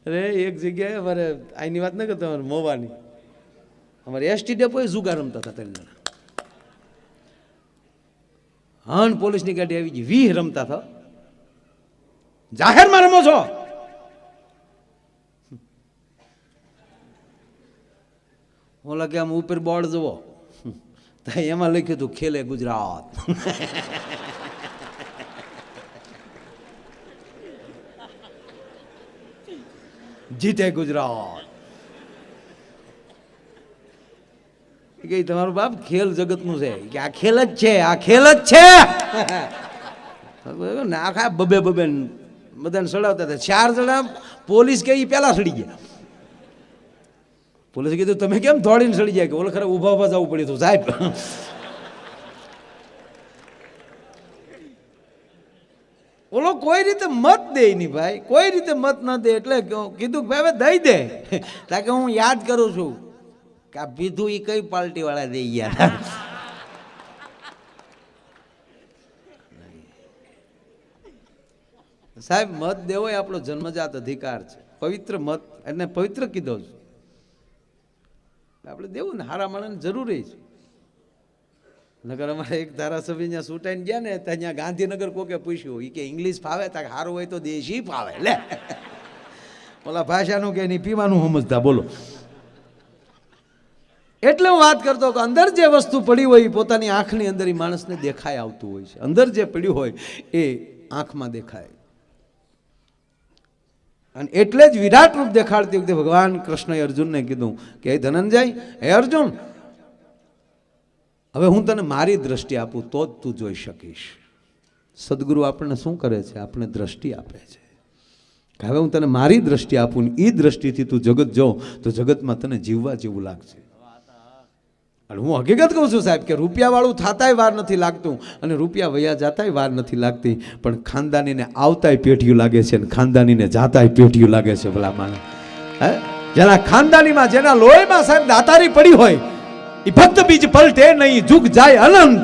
અરે એક જગ્યાએ અમારે આની વાત ન કરતા, અમારે મોવાની અમારે એસટી ડેપોએ જુગાર રમતા હતા 3 જણા. હન પોલીસની ગાડી આવી ગઈ, 20 રમતા હતા. જાહેરમાં રમો છો? ઓલા કે આમ ઉપર બોર્ડ જુઓ, એમાં લખ્યું હતું ખેલે ગુજરાત. જીતે ગુજરાત. કે તમારું બાપ ખેલ જગતનું છે કે આ ખેલ જ છે, આ ખેલ જ છે. આખા બબે બધાને સડાવતા હતા. 4 જણા પોલીસ કે પેલા સડી ગયા. પોલીસે કીધું તમે કેમ દોડીને સડી જાય? કે ઓલે ખરા ઊભા ઊભા જવું પડ્યું હતું સાહેબ. ઓલો કોઈ રીતે મત દે નહીં ભાઈ, કોઈ રીતે મત ન દે. એટલે કીધું ભાઈ હવે દઈ દે. કારણ કે હું યાદ કરું છું કે આ પીધું એ કઈ પાર્ટી વાળા દઈ ગયા. સાહેબ મત દેવો એ આપણો જન્મજાત અધિકાર છે. પવિત્ર મત એટલે પવિત્ર કીધો છે, આપણે દેવું ને. હારા માણસને જરૂરી છે. નગર અમારે એક ધારાસભ્ય ત્યાં ચૂંટાઈને ગયા ને, ત્યાં ગાંધીનગર કોકે પૂછ્યું, એ કે ઇંગ્લિશ ફાવે? તા સારું હોય તો દેશી ફાવે. લે ઓલા ભાષાનું કે નહીં પીવાનું સમજતા. બોલો. એટલે હું વાત કરતો કે અંદર જે વસ્તુ પડી હોય એ પોતાની આંખની અંદર એ માણસને દેખાય આવતું હોય છે. અંદર જે પડ્યું હોય એ આંખમાં દેખાય. અને એટલે જ વિરાટ રૂપ દેખાડતી વખતે ભગવાન કૃષ્ણએ અર્જુનને કીધું કે હે ધનંજય, હે અર્જુન, હવે હું તને મારી દ્રષ્ટિ આપું તો જ તું જોઈ શકીશ. સદગુરુ આપણને શું કરે છે? આપણે દ્રષ્ટિ આપે છે. હવે હું તને મારી દ્રષ્ટિ આપું ને એ દ્રષ્ટિથી તું જગત જો તો જગતમાં તને જીવવા જેવું લાગશે. અને હું હકીકત કહું છું સાહેબ કે રૂપિયાવાળું થતાંય વાર નથી લાગતું અને રૂપિયા વયા જતાંય વાર નથી લાગતી, પણ ખાનદાનીને આવતાંય પેઢીયું લાગે છે અને ખાનદાનીને જાતાંય પેઢીયું લાગે છે. ભલા માણસ હે, જેના ખાનદાનીમાં જેના લોહીમાં સાહેબ દાતારી પડી હોય એ ભક્ત બીજ પલટે નહીં, જુગ જાય અનંત.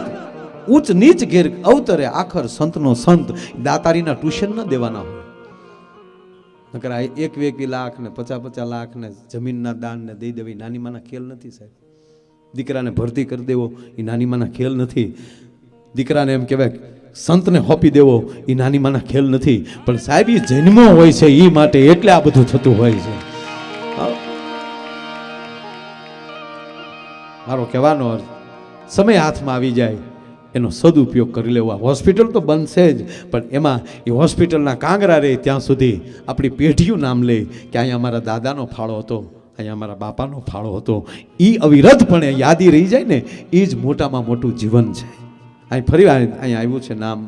ઉચ્ચ નીચ ઘેર અવતરે આખર સંતનો સંત. દાતારીના ટ્યુશન ન દેવાના હોય. નકર 1-2 લાખ ને 50-50 લાખ ને જમીનના દાન ને દઈ દેવી નાની માના ખેલ નથી સાહેબ. દીકરાને ભરતી કરી દેવો એ નાની માના ખેલ નથી. દીકરાને એમ કહેવાય સંતને હોપી દેવો એ નાની માના ખેલ નથી. પણ સાહેબ એ જન્મો હોય છે એ માટે, એટલે આ બધું થતું હોય છે. મારો કહેવાનો અર્થ, સમય હાથમાં આવી જાય એનો સદુપયોગ કરી લેવો. હોસ્પિટલ તો બનશે જ, પણ એમાં એ હોસ્પિટલના કાંગરા રહે ત્યાં સુધી આપણી પેઢીયું નામ લે કે અહીંયા અમારા દાદાનો ફાળો હતો, અહીંયા અમારા બાપાનો ફાળો હતો. એ અવિરતપણે યાદી રહી જાય ને, એ જ મોટામાં મોટું જીવન છે. અહીં ફરી અહીંયા આવ્યું છે નામ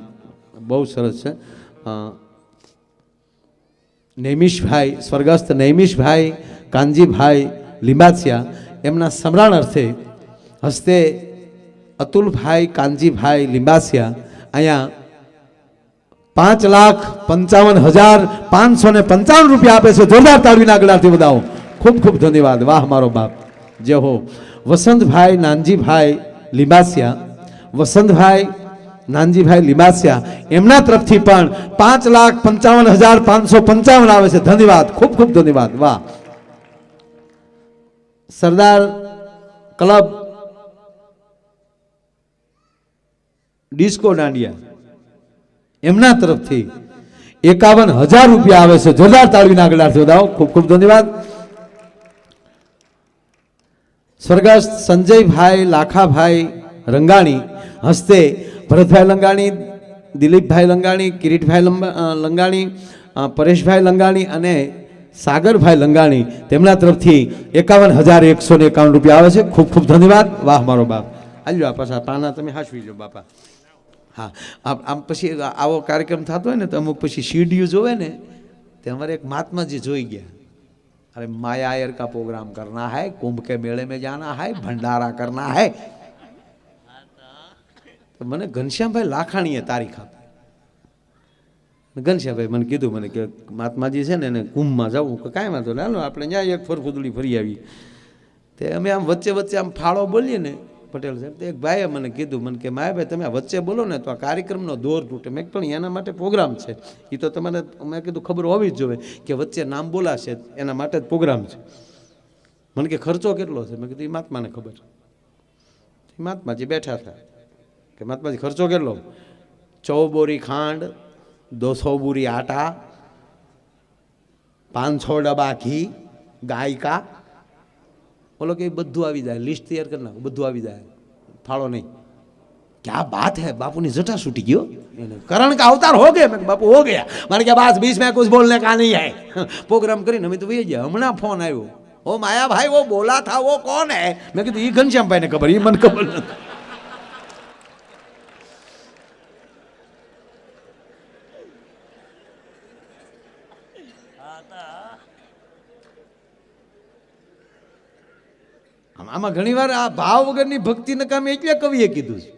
બહુ સરસ છે. નૈમિષભાઈ, સ્વર્ગસ્થ નૈમિષભાઈ કાનજીભાઈ લીંબાસિયા, એમના સમરણ અર્થે હસ્તે અતુલભાઈ કાનજીભાઈ લીંબાસિયા અહીંયા 5,55,555 રૂપિયા આપે છે. જોરદાર તાળીના આગળથી વધાવો. ખૂબ ખૂબ ધન્યવાદ. વાહ મારો બાપ, જે હો. વસંતભાઈ નાનજીભાઈ લીંબાસિયા, વસંતભાઈ નાનજીભાઈ લીંબાસિયા, એમના તરફથી પણ 5,55,555 આવે છે. ધન્યવાદ, ખૂબ ખૂબ ધન્યવાદ. વાહ. સરદાર ક્લબ ડિસ્કો દાંડિયા, એમના તરફથી 51,000 રૂપિયા આવે છે. જોરદાર તાળીના આગળથી વધાવો. ખૂબ ખૂબ ધન્યવાદ. સ્વર્ગસ્થ સંજયભાઈ લાખાભાઈ રંગાણી હસ્તે ભરતભાઈ લંગાણી, દિલીપભાઈ લંગાણી, કિરીટભાઈ લંગાણી, પરેશભાઈ લંગાણી અને સાગરભાઈ લંગાણી, તેમના તરફથી 51,151 રૂપિયા આવે છે. ખૂબ ખૂબ ધન્યવાદ. વાહ મારો બાપ. આજો પાછા પાના તમે હાંસવી જો બાપા. હા, આમ પછી આવો કાર્યક્રમ થતો હોય ને તો અમુક પછી સીડીયું જોવે ને તે અમારે એક મહાત્માજી જોઈ ગયા. अरे माया आयर का प्रोग्राम करना है, कुंभ के मेले में जाना है, भंडारा करना है. तो मैंने घनश्यामભાઈ લાખાણીએ તારીખ આપી. ઘનશ્યામભાઈ મને કીધું મને કે મહાત્માજી છે ને એને કુંભમાં જવું. કાંઈ વાંધો ને, હાલો આપણે ત્યાં એક ફરફુદડી ફરી આવી. તે અમે આમ વચ્ચે વચ્ચે આમ ફાળો બોલીએ ને પટેલ સાહેબ, તો એક ભાઈએ મને કીધું, મને કે માયાભાઈ તમે વચ્ચે બોલો ને તો આ કાર્યક્રમનો દોર તૂટે. મેં પણ એના માટે પ્રોગ્રામ છે, એ તો તમારે મેં કીધું ખબર હોવી જ જોઈએ કે વચ્ચે નામ બોલાશે એના માટે જ પ્રોગ્રામ છે. મને કે ખર્ચો કેટલો છે? મેં કીધું એ મહાત્માને ખબર. મહાત્માજી બેઠા હતા કે મહાત્માજી ખર્ચો કેટલો? 100 બોરી ખાંડ, 200 બોરી આટા, 500 ડબ્બા ઘી, ગાય કા, બોલો કે બધું આવી જાય, લિસ્ટ તૈયાર કરી નાખો, બધું આવી જાય, ફાળો નહીં. क्या बात है, बापू ने जटा छूटी गयो, करण का अवतार हो गए। मैं बापू हो गया, मैंने क्या बात बीच में कुछ बोलने का नहीं है। प्रोग्राम करी हमें तो भैया हमना फोन आयो, ओ माया भाई वो बोला था वो कौन है? मैं कहती ये घनश्याम भाई ने खबर, ये मन खबर नहीं. આમાં ઘણીવાર આ ભાવ વગરની ભક્તિ નકામી એટલે કવિએ કીધું છે.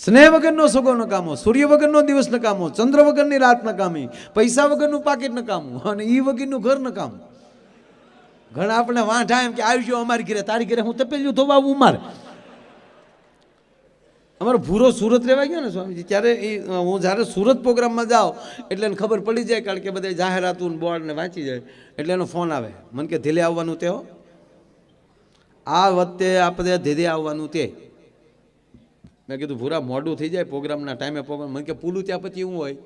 સ્નેહ વગરનો સગો નકામો, સૂર્ય વગરનો દિવસ નકામો, ચંદ્ર વગરની રાત નકામી, પૈસા વગરનું પાકીટ નકામું અને ઈ વગરનું ઘર નકામું. ઘણા આપણે વાંઢા એમ કે આવજો અમારી ઘરે, તારી ઘરે હું તપેલ્યું ધોવા ઉમાર. અમારો ભૂરો સુરત રહેવા ગયો ને સ્વામીજી, ત્યારે હું જ્યારે સુરત પ્રોગ્રામમાં જાઉં એટલે એને ખબર પડી જાય, કારણ કે બધા જાહેરાતું બોર્ડ ને વાંચી જાય એટલે એનો ફોન આવે, મને કે ધીલે આવવાનું તે હો, આ વખતે આપણે ધીરે આવવાનું તે. મેં કીધું ભૂરા મોડું થઈ જાય પ્રોગ્રામના ટાઈમે પ્રોગ્રામ. મને કે પૂલું ત્યાં પછી એવું હોય?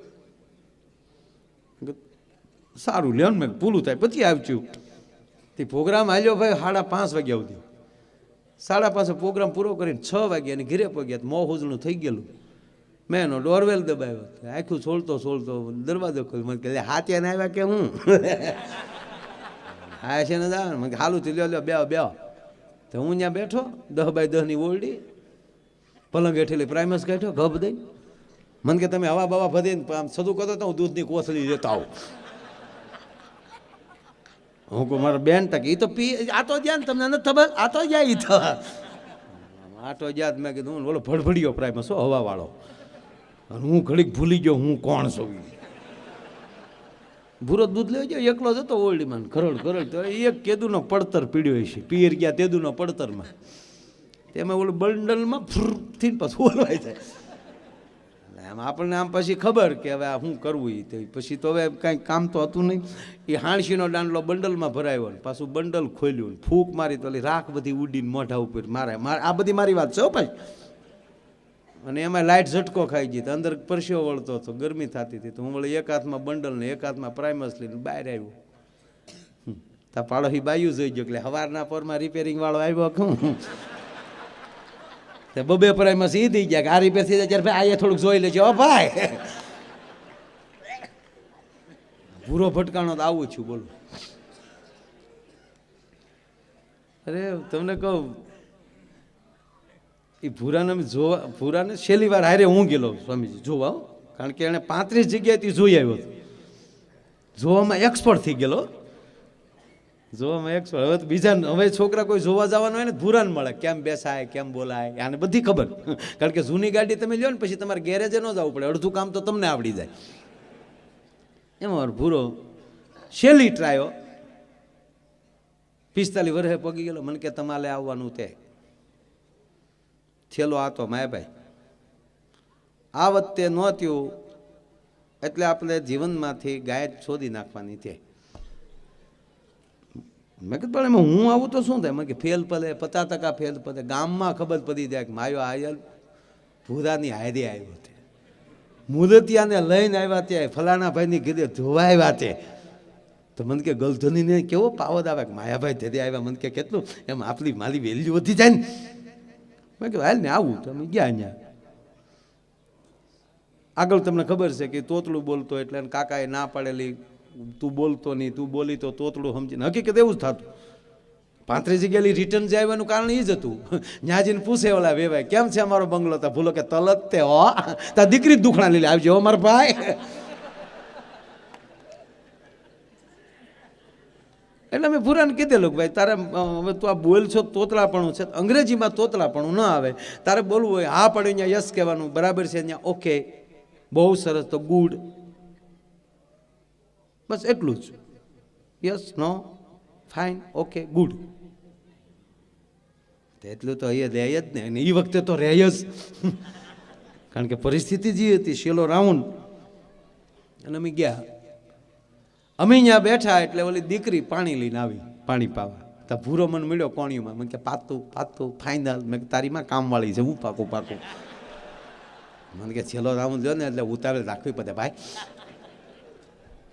સારું લ્યો ને, મેં પૂલું થાય પછી આવશું. તે પ્રોગ્રામ હાલ્યો ભાઈ 5:30 વાગ્યા સુધી. 5:30 પ્રોગ્રામ પૂરો કરીને 6 વાગ્યા અને ઘરે પગ્યા, મોં હુજણું થઈ ગયેલું. મેં એનો ડોરવેલ દબાવ્યો, આખું છોલતો દરવાજો ખોલ્યો. મને કે હાથે ને આવ્યા કે હું હા છે ને જા, મને હાલું થી લ્યો બે. તો હું ત્યાં બેઠો 10 બાય 10 ની ઓરડી, પલંગ હેઠેલી પ્રાઇમસ કાઢ્યો ગભ દઈ. મને કે તમે હવા બવા ભરીને આમ સદું કરતો તો હું દૂધની કોથળી લેતો આવું. હું કહું મારા બેન ટકે એ તો પી આ તો જ્યાં તમને નથી ખબર, આ તો જાય ઈ તો આટો જ્યાં. મેં કીધું બોલો ભડભડિયો પ્રાઇમસ હો હવા વાળો. અને હું ઘડીક ભૂલી ગયો હું કોણ છું. ભૂરો દૂધ લઈ ગયો એકલો જતો ઓરડીમાં, ખરડ તો એક કેદુનો પડતર પીડ્યો છે, પિયર ગયા તેદુનો પડતરમાં. તેમાં ઓલું બંડલમાં ફૂરથી પાછું ઓલવાઈ જાય. આમ આપણને આમ પછી ખબર કે હવે આ શું કરવું એ. તો પછી તો હવે કાંઈ કામ તો હતું નહીં. એ હાણસીનો દાંડલો બંડલમાં ભરાયો ને પાછું બંડલ ખોલ્યું, ફૂંક મારી તો રાખ બધી ઉડીને મોઢા ઉપર મારે. આ બધી મારી વાત છે હો ભાઈ. અને એમાં લાઇટ ઝટકો ખાઈ ગઈ, તો અંદર પરસ્યો વળતો હતો, ગરમી થતી હતી. તો હું વળી એક હાથમાં બંડલ ને એક હાથમાં પ્રાઇમસ લઈને બહાર આવ્યો. તા પાડોશી બાયું જોઈ ગયો, એટલે સવારના પરમાં રિપેરિંગ વાળો આવ્યો કહું બબે પ્રાઇમસ એ થઈ ગયા કે આ રિપેર થઈ જાય ત્યારે ભાઈ આ થોડુંક જોઈ લેજો ભાઈ. ભૂરો ભટકાણો તો આવું છું બોલો. અરે તમને કહું એ ભૂરાને છેલ્લી વાર હારે હું ગયેલો સ્વામીજી જોવા, કારણ કે એને 35 જગ્યાએથી જોઈ આવ્યો હતો. જોવામાં એક્સપર્ટ થઈ ગયેલો, જોવામાં એક્સપર્ટ. હવે બીજા હવે છોકરા કોઈ જોવા જવાનું હોય ને ભૂરાને મળે, કેમ બેસાય કેમ બોલાય આને બધી ખબર. કારણ કે જૂની ગાડી તમે લ્યો ને પછી તમારે ગેરેજે ન જવું પડે, અડધું કામ તો તમને આવડી જાય. એમાં ભૂરો છેલ્લી ટ્રાયો 45 વર્ષે પગી ગયેલો. મને કે તમારે આવવાનું તે છેલ્લો આ તો માયાભાઈ આ વખતે ન થયું એટલે આપણે જીવનમાંથી ગાય શોધી નાખવાની છે. મેં કીધું પણ એમાં હું આવું તો શું થાય? મને કે ફેલ પડે, 50% ફેલ પડે. ગામમાં ખબર પડી જાય કે માયો આયલ ભૂરાની હાયરી આવ્યો છે, મુદતિયાને લઈને આવ્યા ત્યાં ફલાણા ભાઈની કીધે ધોવા આવ્યા છે. તો મને કે ગલધનીને કેવો પાવર આવે કે માયાભાઈ ધેરે આવ્યા. મને કે કેટલું એમ આપણી મારી વેલ્યુ વધી જાય ને. મેં કીધું હાલ ને આવું. તો અમે ગયા અહીંયા. આગળ તમને ખબર છે કે તોતલું બોલતો એટલે કાકાએ ના પાડેલી, તું બોલતો નહીં, તું બોલી તો તોતલું સમજીને. હકીકત એવું જ થતું. 35 જગ્યાએ રિટર્ન જે આવવાનું કારણ એ જ હતું. ન્યાજીને પૂછે ઓલા વેવાય કેમ છે અમારો બંગલો? તા ભૂલો કે તલત તે હો તા દીકરી દુખણા લઈ આવજો મારા ભાઈ. એટલે મેં ભૂરાને કીધેલું કે ભાઈ તારે હવે તું આ બોલ છો તોતલાપણું છે, અંગ્રેજીમાં તોતલાપણું ન આવે. તારે બોલવું હોય હા પડે અહીંયા યસ કહેવાનું, બરાબર છે અહીંયા ઓકે, બહુ સરસ તો ગુડ, બસ એટલું જ. Yes no fine okay good. એટલું તો અહીંયા રહે જ ને, અને એ વખતે તો રહે જ, કારણ કે પરિસ્થિતિ જે હતી, છેલ્લો રાઉન્ડ. અને અમે ગયા, અમે અહીંયા બેઠા એટલે ઓલી દીકરી પાણી લઈને આવી, પાણી પાવા. તો ભૂરો મને મળ્યો કોણીમાં, મને કે પાતું પાતું ફાઇનલ. મેં તારીમાં કામવાળી છે, હું પાકું પાકું. મને કે છેલ્લો રાઉન્ડ લ્યો ને એટલે ઉતારે રાખવી પડે ભાઈ.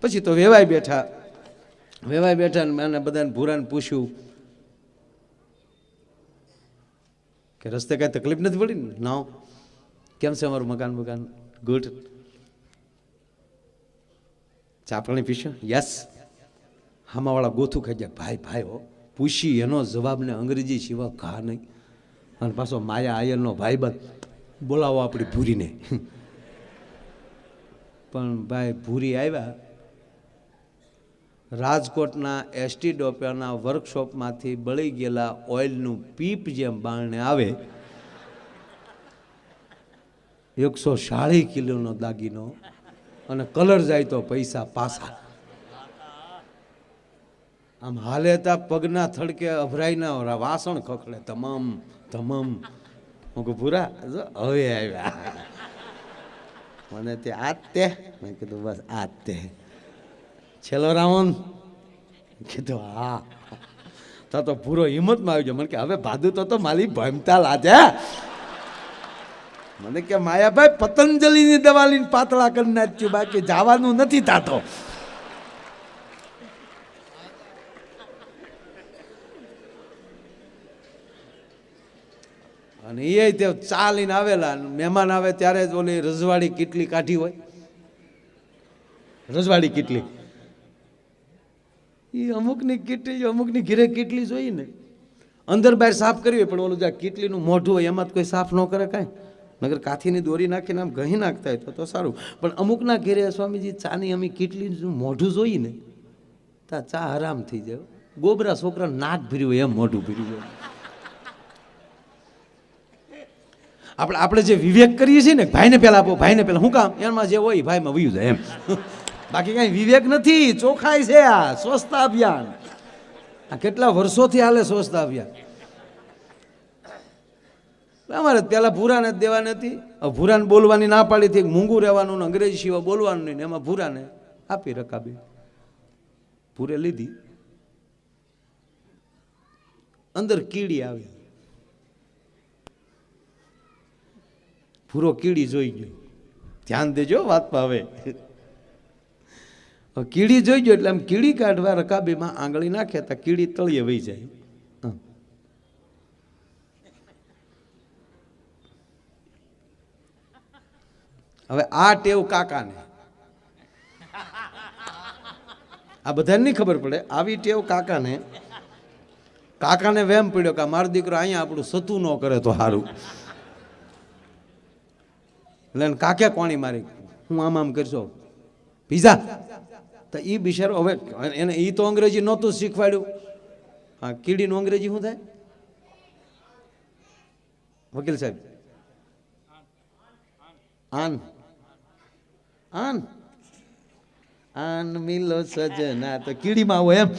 પછી તો વેવાઈ બેઠા ને મેં બધાને ભૂરાને પૂછ્યું કે રસ્તે કાંઈ તકલીફ નથી પડી ને? ના. કેમ છે અમારું મકાન? ગુડ. ચા પાણી પીશો? યસ. હામાવાળા ગોથું ખાઈ ગયા, ભાઈ હો. પૂછી એનો જવાબને અંગ્રેજી સિવાય ઘા નહીં. અને પાછો માયા આયરનો ભાઈબંધ, બોલાવો આપણી ભૂરીને. પણ ભાઈ ભૂરી આવ્યા રાજકોટના એસટી ડોપિયાના વર્કશોપમાંથી બળી ગયેલા ઓઇલનું પીપ જેમ બારણે આવે, 140 કિલોનો દાગીનો, અને કલર જાય તો પૈસા પાછા. આમ હાલે તા પગના થડકે અભરાઈના વાસણ ખખડે, તમામ. હું કહું ભૂરા હવે આવ્યા. મને તે આ તે મેં કીધું બસ આ તે છેલ્લો રાઉન્ડ. કીધું હા. તો પૂરો હિંમતમાં આવી ગયો. મને કે હવે ભાદુ તો માલી ભમતા લાજે. મને કે માયાભાઈ પતંજલિની દવા લઈને પાતળા કરી નાખ્યું, બાકી જવાનું નથી થાતો. અને એ તે ચા લઈને આવેલા, મહેમાન આવે ત્યારે જ ઓલી રજવાડી કીટલી કાઢી હોય, રજવાડી કીટલી. એ અમુકની કીટલી, અમુકની ઘીરે કીટલી જોઈએ ને, અંદર બહાર સાફ કરવી હોય, પણ ઓલું જ્યાં કીટલીનું મોઢું હોય એમાં કોઈ સાફ ન કરે કાંઈ, નગર કાથીની દોરી નાખીને આમ ઘહી નાખતા હોય તો સારું. પણ અમુકના ઘેરે સ્વામીજી ચાની અમે કીટલીનું મોઢું જોઈએ ને ત્યાં ચા હરામ થઈ જાય. ગોબરા છોકરા નાક ભર્યું હોય એમ મોઢું ભર્યું હોય. આપણે જે વિવેક કરીએ છીએ ને, ભાઈને પહેલાં આપો, ભાઈને પહેલાં, શું કામ? એમાં જે હોય ભાઈમાં વયું જાય એમ. બાકી કાંઈ વિવેક નથી, ચોખાઈ છે આ સ્વચ્છતા અભિયાન. આ કેટલા વર્ષોથી હાલે સ્વચ્છતા અભિયાન. અમારે પહેલાં ભૂરાને જ દેવાની હતી. ભૂરાને બોલવાની ના પાડી હતી, મૂંગું રહેવાનું ને અંગ્રેજી સિવાય બોલવાનું નહીં, એમાં ભૂરાને આપી રકાબી. ભૂરે લીધી, અંદર કીડી આવી. ભૂરો કીડી જોઈ ગયો. ધ્યાન દેજો વાતમાં. હવે કીડી જોઈ ગયો એટલે આમ કીડી કાઢવા રકાબીમાં આંગળી નાખે તો કીડી તળિયે વહી જાય. હવે આ ટેવ કાકાને, આ બધાને નહીં ખબર પડે, આવી ટેવ કાકાને વેમ પડ્યો કે મારો દીકરો અહીંયા આપણું સતું ન કરે તો સારું. એટલે કાકે કોણી મારી, હું આમ કરશો પીઝા. તો એ બિચારો હવે એને એ તો અંગ્રેજી નહોતું શીખવાડ્યું. હા, કીડીનું અંગ્રેજી શું થાય વકીલ સાહેબ? આન મિલો સજના, તો કીડીમાં હોય એમ.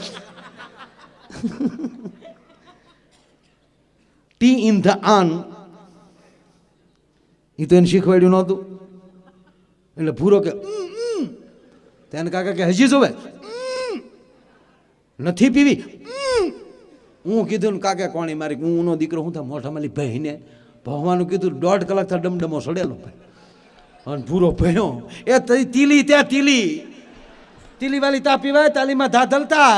ટી ઇન ધ આન, એ તો એને શીખવાડ્યું નહોતું. એટલે ભૂરો કે તેને કાકા કે હજી જોવે નથી પીવી. હું કીધું ને કાકા કોણી મારી, હું નો દીકરો હું થાય મોઢામાં લી ભાઈને ભગવાનું કીધું. 1.5 કલાક થા ડમડમો સડેલો ભાઈ. અને ભૂરો ભયો એ તીલી ત્યાં તીલી વાળી તા પીવાય, તાલીમાં ધા ધલતા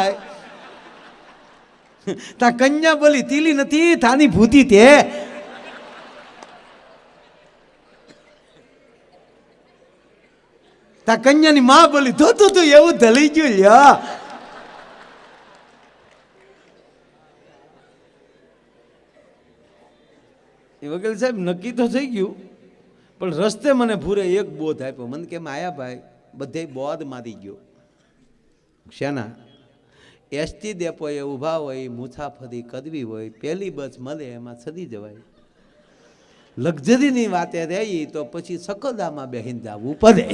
તા કન્યા બોલી તીલી નથી થાની ભૂતી તે. તા કન્યાની માં બોલી ધોતું તું એવું ધલી ગયું લ્યો. એ વકીલ સાહેબ નક્કી તો થઈ ગયું, પણ રસ્તે મને ભૂરે એક બોધ આપ્યો. મને કે માયાભાઈ બધે બોધ મારી ગયો. શેના? એસટી ડેપોએ ઊભા હોય, મુસાફરી કરવી હોય, પહેલી બસ મળે એમાં સદી જવાય. લક્ઝરીની વાતે રહી તો પછી સકદામાં બેહીને જવું પડે.